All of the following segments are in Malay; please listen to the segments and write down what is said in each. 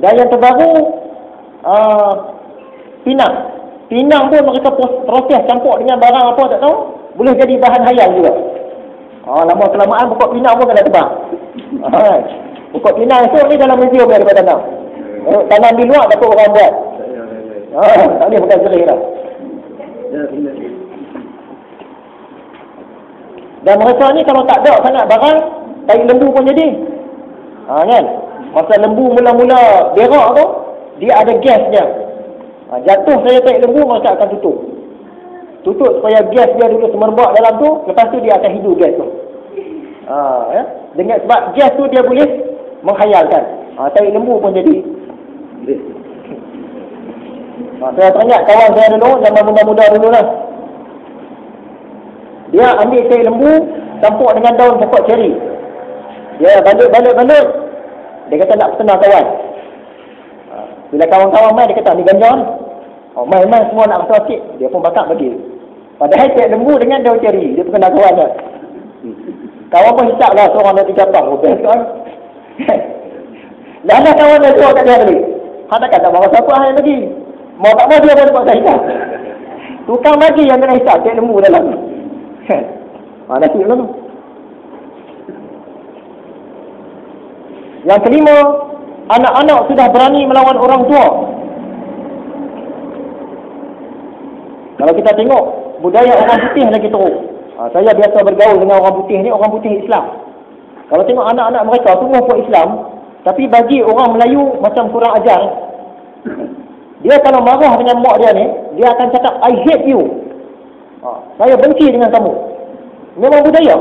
Dan yang terbaru, pinang. Pinang pun mereka proses campur dengan barang apa tak tahu, boleh jadi bahan hayal juga. Lama kelamaan pokok pinang pun kena tebang. Pokok pinang tu ni dalam museum daripada tanam. Tanam di luar dapat orang buat. Tak boleh bukan jerih dah. Dan mereka ni kalau tak ada sangat barang, tai lembu pun jadi. Kan? Masa lembu mula-mula berak tu, dia ada gasnya. Jatuh saya tai lembu, maka akan tutup. Tutup supaya gas dia dulu semerbak dalam tu, lepas tu dia akan hidup gas tu. Ya? Dengan sebab gas tu dia boleh menghayalkan. Tai lembu pun jadi. Saya teringat kawan saya dulu, zaman muda-muda dulu lah. Dia ambil tai lembu, campur dengan daun pokok ceri. Dia balut. Dia kata nak perkenal kawan. Bila kawan-kawan main, dia kata ni ganja ni. Main-main semua nak rasa sikit. Dia pun bakar bagi. Padahal tai lembu dengan daun ceri. Dia perkenal kawan dia. Kawan pun hisap lah seorang dari 3 bang. Best kan? Dah lah kawan dia suruh kat dia tadi. Tak kata bawa siapa yang lagi. Mau tak mau dia boleh buat saya hisap. Tukang lagi yang kena hisap tai lembu dalam. Nasib lah tu. Yang kelima, anak-anak sudah berani melawan orang tua. Kalau kita tengok budaya orang putih lagi teruk. Saya biasa bergaul dengan orang putih ni, orang putih Islam. Kalau tengok anak-anak mereka semua pun Islam, tapi bagi orang Melayu macam kurang ajar. Dia kalau marah dengan mak dia ni, dia akan cakap I hate you. Saya benci dengan kamu. Memang budaya.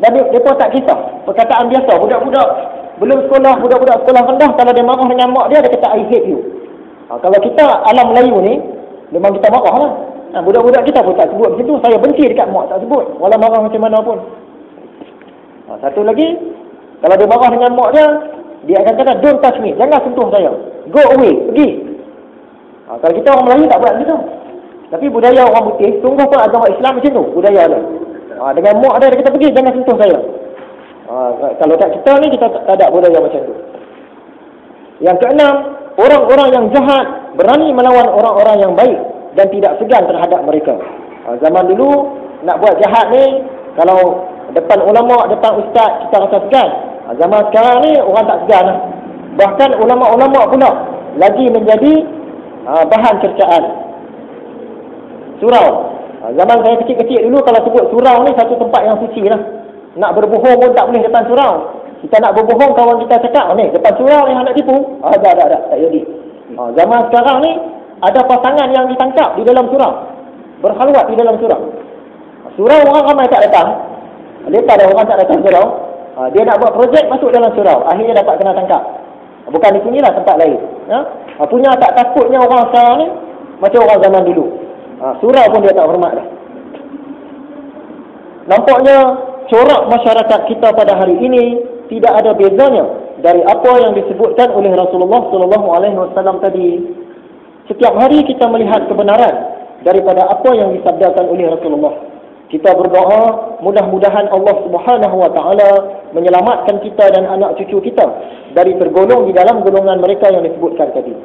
Dan dia pun tak kisah. Perkataan biasa. Budak-budak belum sekolah, budak-budak sekolah rendah, kalau dia marah dengan mak dia kata I hate you. Kalau kita alam Melayu ni, memang kita marah lah. Budak-budak kita pun tak sebut macam tu. Saya benci dekat mak, tak sebut. Walau marah macam mana pun. Satu lagi, kalau dia marah dengan mak dia akan kata don't touch me. Jangan sentuh saya. Go away. Pergi. Kalau kita orang Melayu tak buat macam tu. Tapi budaya orang putih, sungguh pun agama Islam macam tu. Budaya dia. Dengan mak dia kata pergi, jangan sentuh saya. Kalau kat kita ni, kita tak ada budaya macam tu. Yang keenam, orang-orang yang jahat berani melawan orang-orang yang baik dan tidak segan terhadap mereka. Zaman dulu, nak buat jahat ni, kalau depan ulama', depan ustaz, kita rasa segan. Zaman sekarang ni, orang tak segan lah. Bahkan ulama'-ulama' pula lagi menjadi bahan cercaan. Surau. Zaman saya kecil-kecil dulu, kalau sebut surau ni satu tempat yang suci lah. Nak berbohong pun tak boleh depan surau. Kita nak berbohong, kawan kita cakap, ni depan surau ni nak tipu. Tak jadi. Zaman sekarang ni, ada pasangan yang ditangkap di dalam surau. Berkhalwat di dalam surau. Surau orang ramai tak datang. Dia tak ada orang tak datang surau. Dia nak buat projek masuk dalam surau. Akhirnya dapat kena tangkap. Bukan di sinilah, tempat lain. Punya tak takutnya orang sekarang ni, macam orang zaman dulu. Surau pun dia tak hormat dah. Nampaknya corak masyarakat kita pada hari ini tidak ada bezanya dari apa yang disebutkan oleh Rasulullah SAW tadi. Setiap hari kita melihat kebenaran daripada apa yang disabdakan oleh Rasulullah. Kita berdoa, mudah-mudahan Allah Subhanahu wa taala menyelamatkan kita dan anak cucu kita dari tergolong di dalam golongan mereka yang disebutkan tadi.